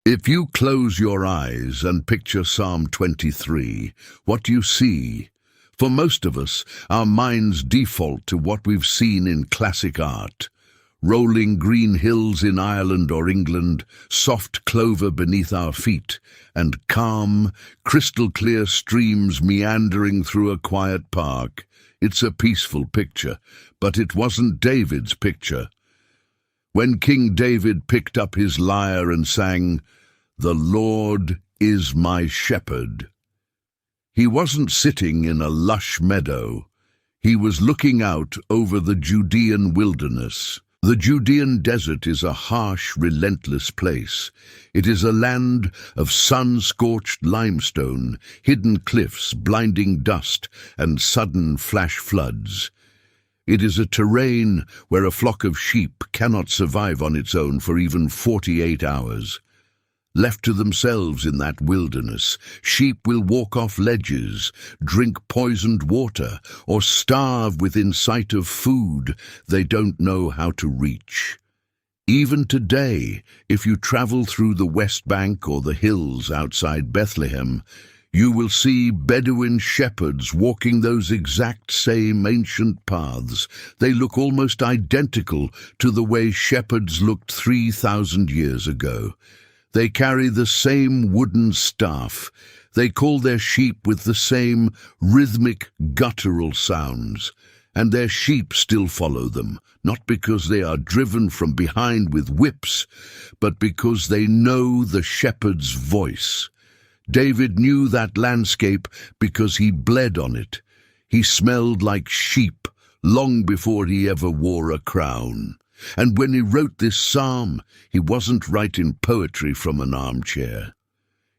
If you close your eyes and picture Psalm 23, what do you see? For most of us, our minds default to what we've seen in classic art. Rolling green hills in Ireland or England, soft clover beneath our feet, and calm, crystal-clear streams meandering through a quiet park. It's a peaceful picture, but it wasn't David's picture. When King David picked up his lyre and sang, "The Lord is my shepherd," he wasn't sitting in a lush meadow. He was looking out over the Judean wilderness. The Judean desert is a harsh, relentless place. It is a land of sun-scorched limestone, hidden cliffs, blinding dust, and sudden flash floods. It is a terrain where a flock of sheep cannot survive on its own for even 48 hours. Left to themselves in that wilderness, sheep will walk off ledges, drink poisoned water, or starve within sight of food they don't know how to reach. Even today, if you travel through the West Bank or the hills outside Bethlehem, you will see Bedouin shepherds walking those exact same ancient paths. They look almost identical to the way shepherds looked 3,000 years ago. They carry the same wooden staff. They call their sheep with the same rhythmic, guttural sounds. And their sheep still follow them, not because they are driven from behind with whips, but because they know the shepherd's voice. David knew that landscape because he bled on it. He smelled like sheep long before he ever wore a crown. And when he wrote this psalm, he wasn't writing poetry from an armchair.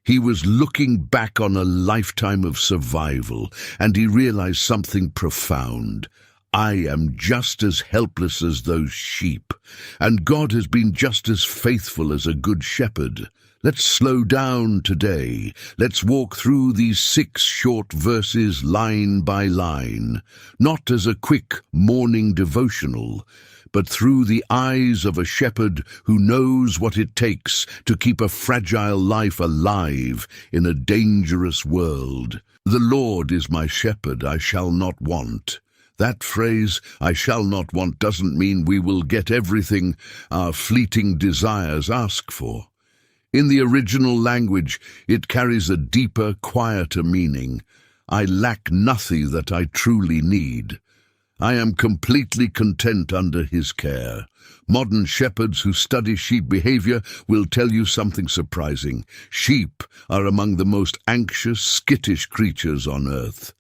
He was looking back on a lifetime of survival, and he realized something profound. I am just as helpless as those sheep, and God has been just as faithful as a good shepherd. Let's slow down today. Let's walk through these 6 short verses line by line, not as a quick morning devotional, but through the eyes of a shepherd who knows what it takes to keep a fragile life alive in a dangerous world. The Lord is my shepherd, I shall not want. That phrase, "I shall not want," doesn't mean we will get everything our fleeting desires ask for. In the original language, it carries a deeper, quieter meaning. I lack nothing that I truly need. I am completely content under his care. Modern shepherds who study sheep behavior will tell you something surprising. Sheep are among the most anxious, skittish creatures on earth.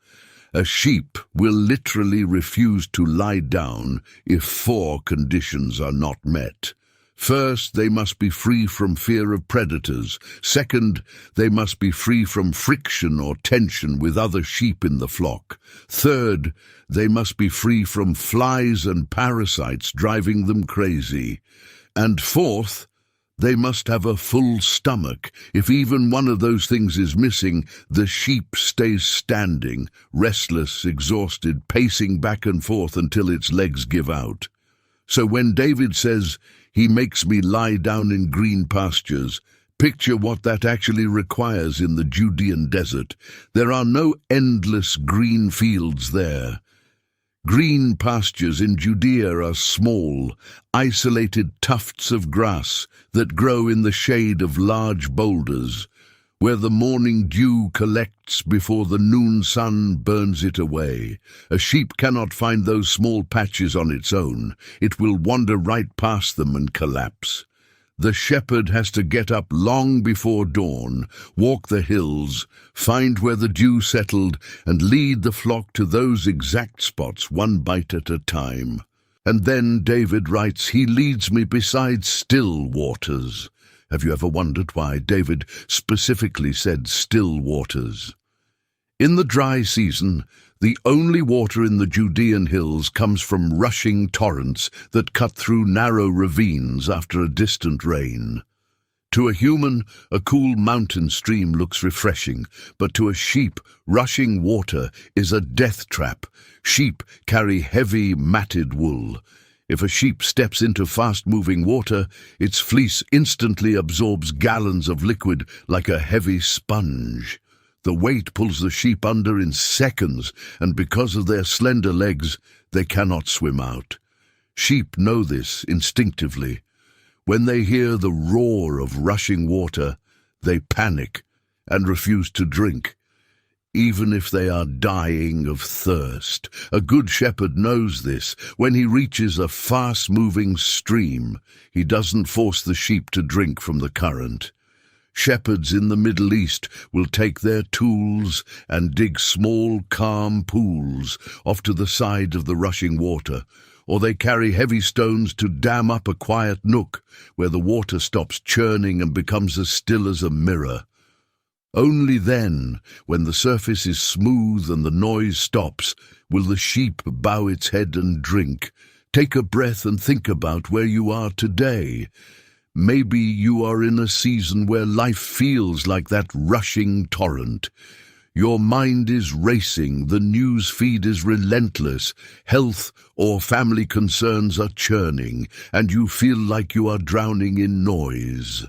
A sheep will literally refuse to lie down if 4 conditions are not met. First, they must be free from fear of predators. Second, they must be free from friction or tension with other sheep in the flock. Third, they must be free from flies and parasites driving them crazy. And fourth, they must have a full stomach. If even one of those things is missing, the sheep stays standing, restless, exhausted, pacing back and forth until its legs give out. So when David says, "He makes me lie down in green pastures," picture what that actually requires in the Judean desert. There are no endless green fields there. Green pastures in Judea are small, isolated tufts of grass that grow in the shade of large boulders, where the morning dew collects before the noon sun burns it away. A sheep cannot find those small patches on its own. It will wander right past them and collapse. The shepherd has to get up long before dawn, walk the hills, find where the dew settled, and lead the flock to those exact spots, one bite at a time. And then David writes, "He leads me beside still waters." Have you ever wondered why David specifically said still waters? In the dry season, the only water in the Judean hills comes from rushing torrents that cut through narrow ravines after a distant rain. To a human, a cool mountain stream looks refreshing, but to a sheep, rushing water is a death trap. Sheep carry heavy, matted wool. If a sheep steps into fast-moving water, its fleece instantly absorbs gallons of liquid like a heavy sponge. The weight pulls the sheep under in seconds, and because of their slender legs, they cannot swim out. Sheep know this instinctively. When they hear the roar of rushing water, they panic and refuse to drink, even if they are dying of thirst. A good shepherd knows this. When he reaches a fast-moving stream, he doesn't force the sheep to drink from the current. Shepherds in the Middle East will take their tools and dig small, calm pools off to the side of the rushing water, or they carry heavy stones to dam up a quiet nook where the water stops churning and becomes as still as a mirror. Only then, when the surface is smooth and the noise stops, will the sheep bow its head and drink. Take a breath and think about where you are today. Maybe you are in a season where life feels like that rushing torrent. Your mind is racing, the news feed is relentless, health or family concerns are churning, and you feel like you are drowning in noise.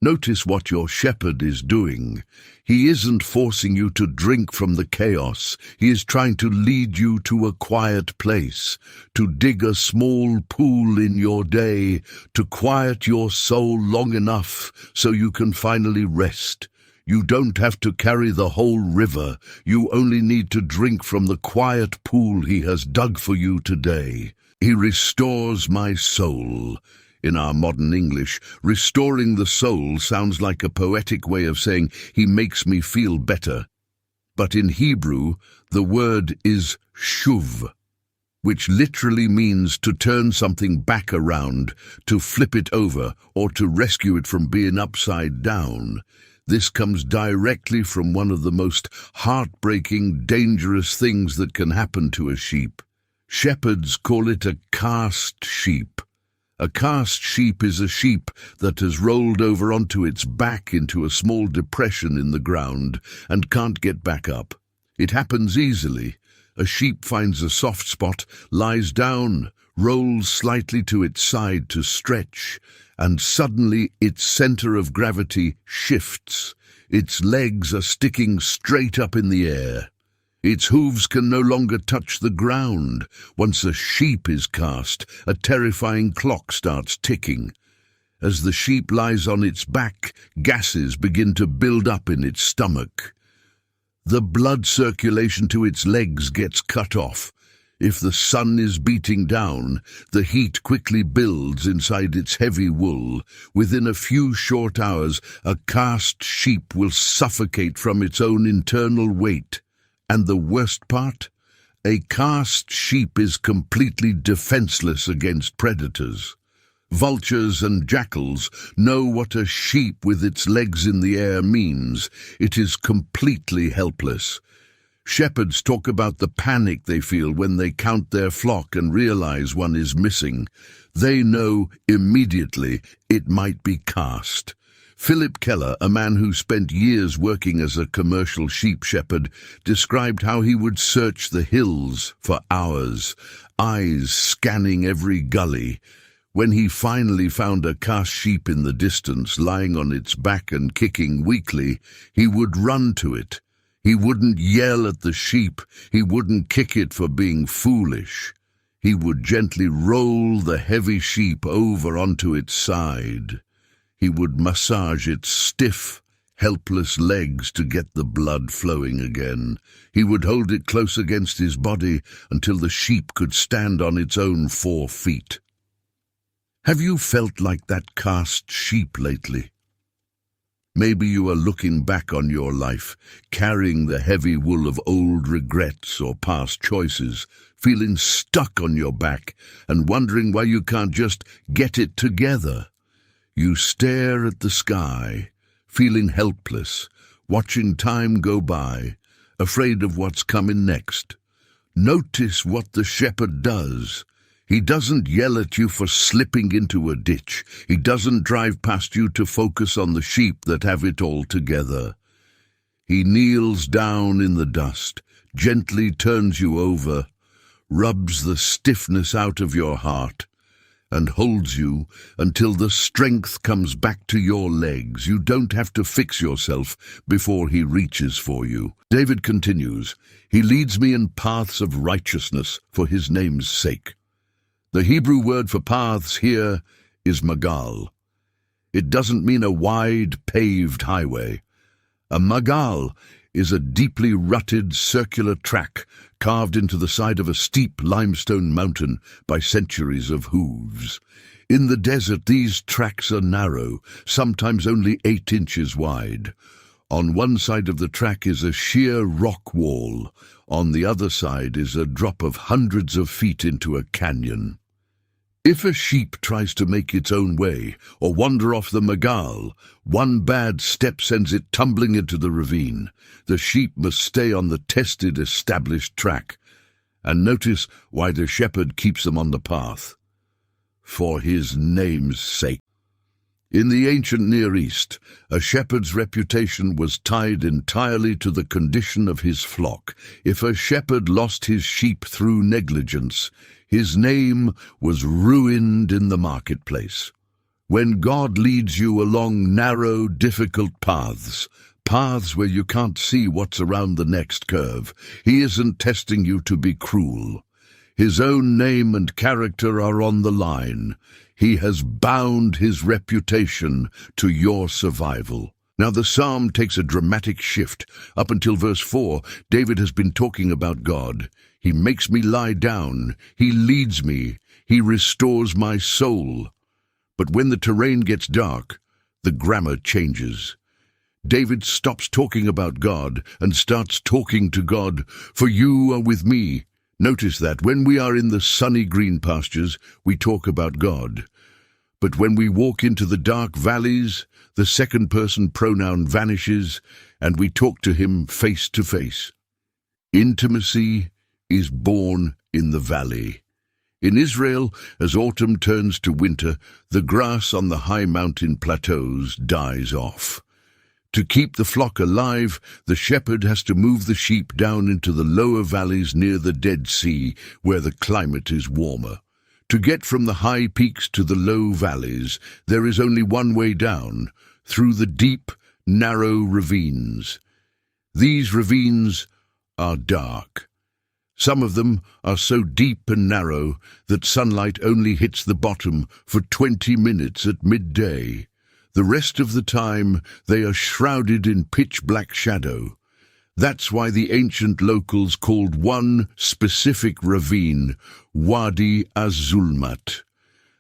Notice what your shepherd is doing. He isn't forcing you to drink from the chaos. He is trying to lead you to a quiet place, to dig a small pool in your day, to quiet your soul long enough so you can finally rest. You don't have to carry the whole river. You only need to drink from the quiet pool he has dug for you today. He restores my soul. In our modern English, restoring the soul sounds like a poetic way of saying he makes me feel better. But in Hebrew, the word is shuv, which literally means to turn something back around, to flip it over, or to rescue it from being upside down. This comes directly from one of the most heartbreaking, dangerous things that can happen to a sheep. Shepherds call it a cast sheep. A cast sheep is a sheep that has rolled over onto its back into a small depression in the ground and can't get back up. It happens easily. A sheep finds a soft spot, lies down, rolls slightly to its side to stretch, and suddenly its center of gravity shifts. Its legs are sticking straight up in the air. Its hooves can no longer touch the ground. Once a sheep is cast, a terrifying clock starts ticking. As the sheep lies on its back, gases begin to build up in its stomach. The blood circulation to its legs gets cut off. If the sun is beating down, the heat quickly builds inside its heavy wool. Within a few short hours, a cast sheep will suffocate from its own internal weight. And the worst part? A cast sheep is completely defenseless against predators. Vultures and jackals know what a sheep with its legs in the air means. It is completely helpless. Shepherds talk about the panic they feel when they count their flock and realize one is missing. They know immediately it might be cast. Philip Keller, a man who spent years working as a commercial sheep shepherd, described how he would search the hills for hours, eyes scanning every gully. When he finally found a cast sheep in the distance, lying on its back and kicking weakly, he would run to it. He wouldn't yell at the sheep. He wouldn't kick it for being foolish. He would gently roll the heavy sheep over onto its side. He would massage its stiff, helpless legs to get the blood flowing again. He would hold it close against his body until the sheep could stand on its own 4 feet. Have you felt like that cast sheep lately? Maybe you are looking back on your life, carrying the heavy wool of old regrets or past choices, feeling stuck on your back and wondering why you can't just get it together. You stare at the sky, feeling helpless, watching time go by, afraid of what's coming next. Notice what the shepherd does. He doesn't yell at you for slipping into a ditch. He doesn't drive past you to focus on the sheep that have it all together. He kneels down in the dust, gently turns you over, rubs the stiffness out of your heart, and holds you until the strength comes back to your legs. You don't have to fix yourself before he reaches for you. David continues, "He leads me in paths of righteousness for his name's sake." The Hebrew word for paths here is magal. It doesn't mean a wide, paved highway. A magal is a deeply rutted circular track carved into the side of a steep limestone mountain by centuries of hooves. In the desert, these tracks are narrow, sometimes only 8 inches wide. On one side of the track is a sheer rock wall. On the other side is a drop of hundreds of feet into a canyon. If a sheep tries to make its own way or wander off the magal, one bad step sends it tumbling into the ravine. The sheep must stay on the tested, established track. And notice why the shepherd keeps them on the path. For his name's sake. In the ancient Near East, a shepherd's reputation was tied entirely to the condition of his flock. If a shepherd lost his sheep through negligence, his name was ruined in the marketplace. When God leads you along narrow, difficult paths where you can't see what's around the next curve, he isn't testing you to be cruel. His own name and character are on the line. He has bound his reputation to your survival. Now the psalm takes a dramatic shift. Up until verse 4, David has been talking about God. He makes me lie down. He leads me. He restores my soul. But when the terrain gets dark, the grammar changes. David stops talking about God and starts talking to God. For you are with me. Notice that when we are in the sunny green pastures, we talk about God. But when we walk into the dark valleys, the second-person pronoun vanishes and we talk to him face to face. Intimacy is born in the valley. In Israel, as autumn turns to winter, the grass on the high mountain plateaus dies off. To keep the flock alive, the shepherd has to move the sheep down into the lower valleys near the Dead Sea, where the climate is warmer. To get from the high peaks to the low valleys, there is only one way down, through the deep, narrow ravines. These ravines are dark. Some of them are so deep and narrow that sunlight only hits the bottom for 20 minutes at midday. The rest of the time, they are shrouded in pitch-black shadow. That's why the ancient locals called one specific ravine Wadi Az-Zulmat,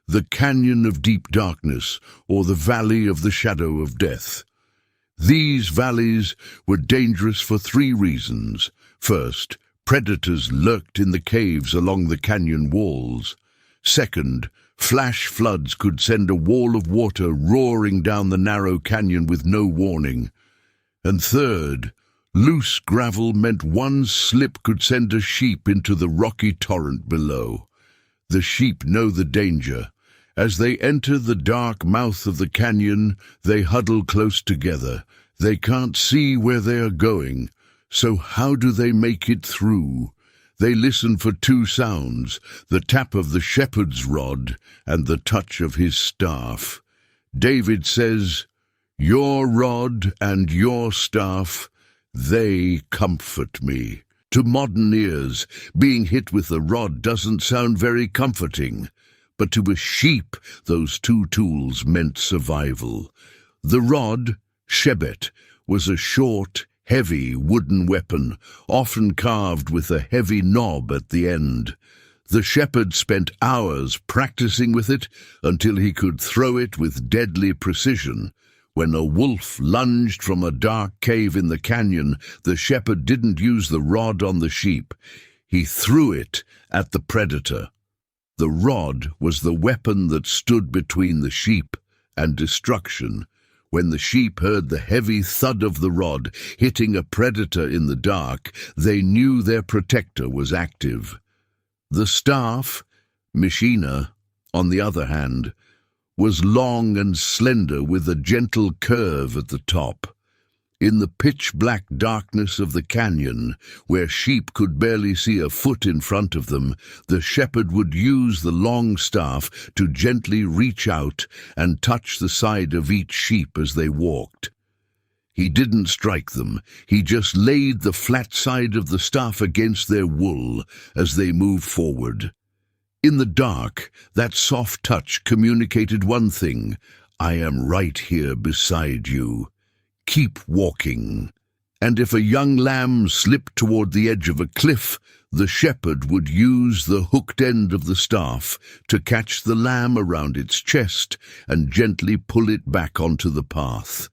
the canyon of deep darkness, or the valley of the shadow of death. These valleys were dangerous for 3 reasons. First, predators lurked in the caves along the canyon walls. Second, flash floods could send a wall of water roaring down the narrow canyon with no warning. And third, loose gravel meant one slip could send a sheep into the rocky torrent below. The sheep know the danger. As they enter the dark mouth of the canyon, they huddle close together. They can't see where they are going, so how do they make it through? They listen for 2 sounds, the tap of the shepherd's rod and the touch of his staff. David says, "Your rod and your staff, they comfort me." To modern ears, being hit with the rod doesn't sound very comforting, but to a sheep, those 2 tools meant survival. The rod, shebet, was a short, heavy wooden weapon, often carved with a heavy knob at the end. The shepherd spent hours practicing with it until he could throw it with deadly precision. When a wolf lunged from a dark cave in the canyon, the shepherd didn't use the rod on the sheep. He threw it at the predator. The rod was the weapon that stood between the sheep and destruction. When the sheep heard the heavy thud of the rod hitting a predator in the dark, they knew their protector was active. The staff, Mishina, on the other hand, was long and slender with a gentle curve at the top. In the pitch-black darkness of the canyon, where sheep could barely see a foot in front of them, the shepherd would use the long staff to gently reach out and touch the side of each sheep as they walked. He didn't strike them, he just laid the flat side of the staff against their wool as they moved forward. In the dark, that soft touch communicated one thing: I am right here beside you. Keep walking. And if a young lamb slipped toward the edge of a cliff, the shepherd would use the hooked end of the staff to catch the lamb around its chest and gently pull it back onto the path.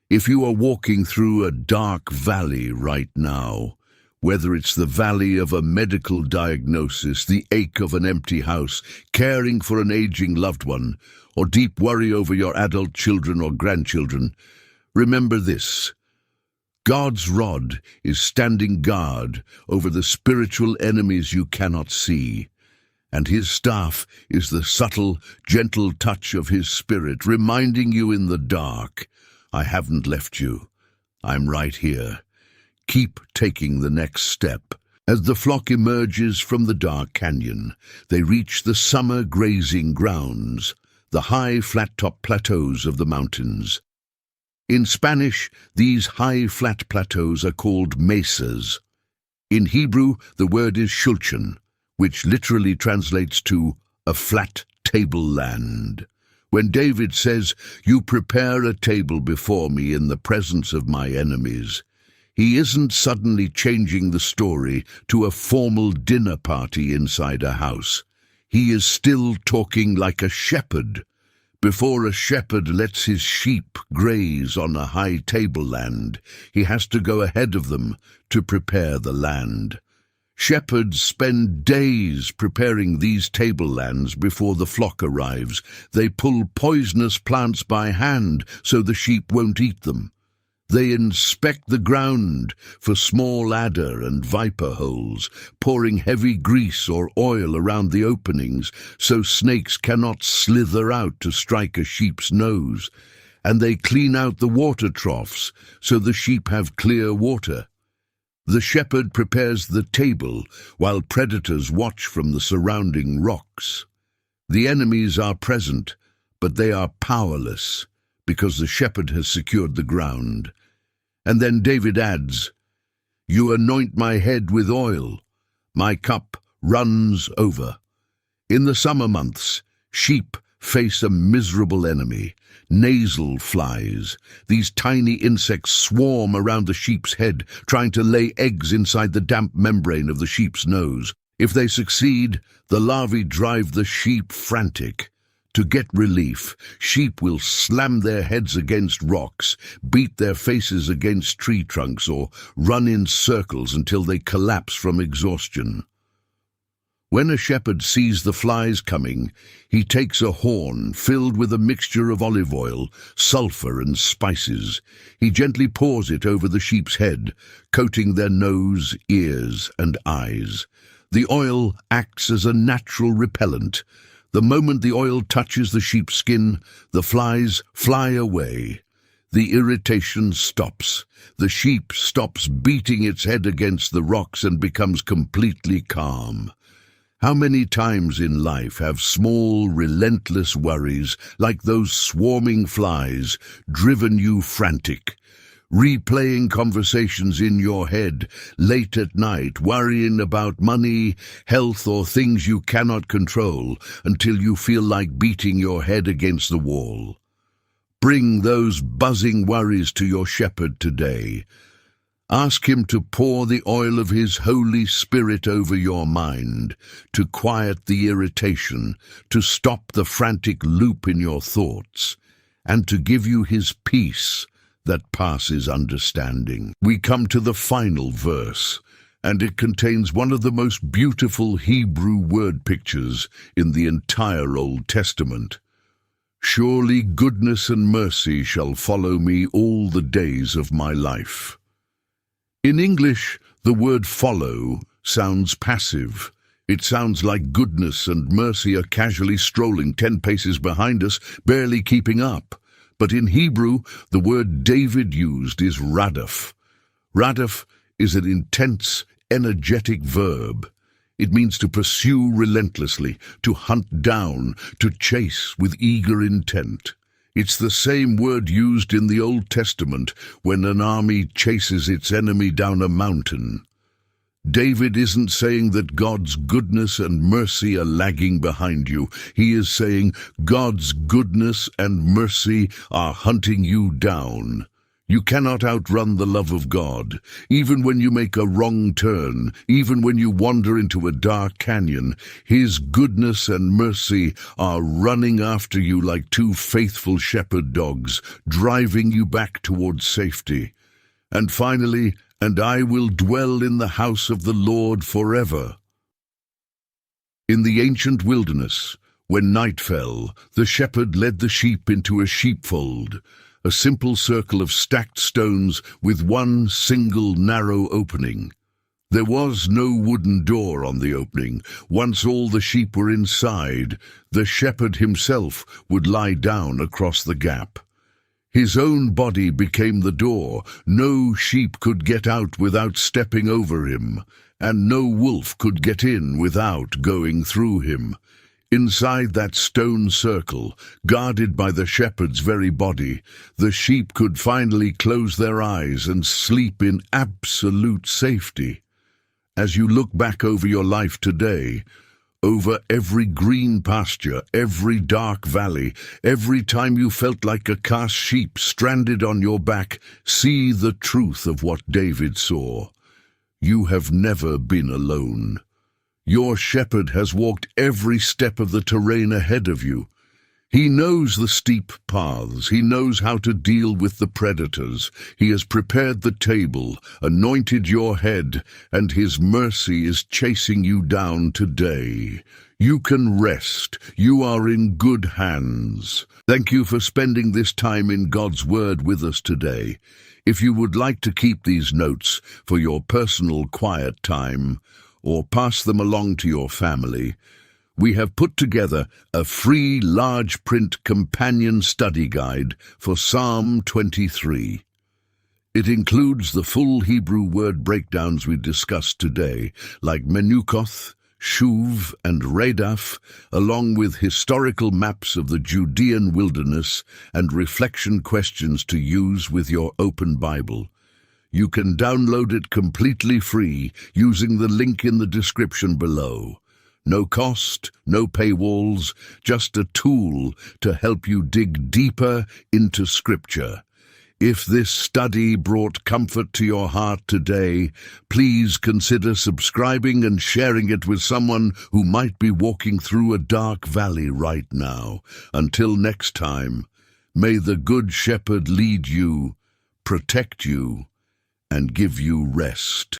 If you are walking through a dark valley right now, whether it's the valley of a medical diagnosis, the ache of an empty house, caring for an aging loved one, or deep worry over your adult children or grandchildren, remember this: God's rod is standing guard over the spiritual enemies you cannot see, and his staff is the subtle, gentle touch of his spirit, reminding you in the dark, I haven't left you. I'm right here. Keep taking the next step. As the flock emerges from the dark canyon, they reach the summer grazing grounds, the high flat-top plateaus of the mountains. In Spanish, these high flat plateaus are called mesas. In Hebrew, the word is shulchan, which literally translates to a flat tableland. When David says, "You prepare a table before me in the presence of my enemies," he isn't suddenly changing the story to a formal dinner party inside a house. He is still talking like a shepherd. Before a shepherd lets his sheep graze on a high tableland, he has to go ahead of them to prepare the land. Shepherds spend days preparing these tablelands before the flock arrives. They pull poisonous plants by hand so the sheep won't eat them. They inspect the ground for small adder and viper holes, pouring heavy grease or oil around the openings so snakes cannot slither out to strike a sheep's nose. And they clean out the water troughs so the sheep have clear water. The shepherd prepares the table while predators watch from the surrounding rocks. The enemies are present, but they are powerless because the shepherd has secured the ground. And then David adds, "You anoint my head with oil. My cup runs over." In the summer months, sheep face a miserable enemy, nasal flies. These tiny insects swarm around the sheep's head, trying to lay eggs inside the damp membrane of the sheep's nose. If they succeed, the larvae drive the sheep frantic. To get relief, sheep will slam their heads against rocks, beat their faces against tree trunks, or run in circles until they collapse from exhaustion. When a shepherd sees the flies coming, he takes a horn filled with a mixture of olive oil, sulfur, and spices. He gently pours it over the sheep's head, coating their nose, ears, and eyes. The oil acts as a natural repellent. The moment the oil touches the sheep's skin, the flies fly away. The irritation stops. The sheep stops beating its head against the rocks and becomes completely calm. How many times in life have small, relentless worries, like those swarming flies, driven you frantic? Replaying conversations in your head late at night, worrying about money, health, or things you cannot control until you feel like beating your head against the wall. Bring those buzzing worries to your shepherd today. Ask him to pour the oil of his Holy Spirit over your mind, to quiet the irritation, to stop the frantic loop in your thoughts, and to give you his peace that passes understanding. We come to the final verse, and it contains one of the most beautiful Hebrew word pictures in the entire Old Testament. "Surely goodness and mercy shall follow me all the days of my life." In English, the word follow sounds passive. It sounds like goodness and mercy are casually strolling 10 paces behind us, barely keeping up. But in Hebrew, the word David used is radaf. Radaf is an intense, energetic verb. It means to pursue relentlessly, to hunt down, to chase with eager intent. It's the same word used in the Old Testament when an army chases its enemy down a mountain. David isn't saying that God's goodness and mercy are lagging behind you. He is saying God's goodness and mercy are hunting you down. You cannot outrun the love of God. Even when you make a wrong turn, even when you wander into a dark canyon, His goodness and mercy are running after you like two faithful shepherd dogs, driving you back towards safety. And finally, and I will dwell in the house of the Lord forever. In the ancient wilderness, when night fell, the shepherd led the sheep into a sheepfold, a simple circle of stacked stones with one single narrow opening. There was no wooden door on the opening. Once all the sheep were inside, the shepherd himself would lie down across the gap. His own body became the door. No sheep could get out without stepping over him, and no wolf could get in without going through him. Inside that stone circle, guarded by the shepherd's very body, the sheep could finally close their eyes and sleep in absolute safety. As you look back over your life today, over every green pasture, every dark valley, every time you felt like a cast sheep stranded on your back, see the truth of what David saw. You have never been alone. Your shepherd has walked every step of the terrain ahead of you. He knows the steep paths. He knows how to deal with the predators. He has prepared the table, anointed your head, and His mercy is chasing you down today. You can rest. You are in good hands. Thank you for spending this time in God's Word with us today. If you would like to keep these notes for your personal quiet time, or pass them along to your family, we have put together a free large print companion study guide for Psalm 23. It includes the full Hebrew word breakdowns we discussed today, like Menukoth, Shuv, and Radaf, along with historical maps of the Judean wilderness and reflection questions to use with your open Bible. You can download it completely free using the link in the description below. No cost, no paywalls, just a tool to help you dig deeper into Scripture. If this study brought comfort to your heart today, please consider subscribing and sharing it with someone who might be walking through a dark valley right now. Until next time, may the Good Shepherd lead you, protect you, and give you rest.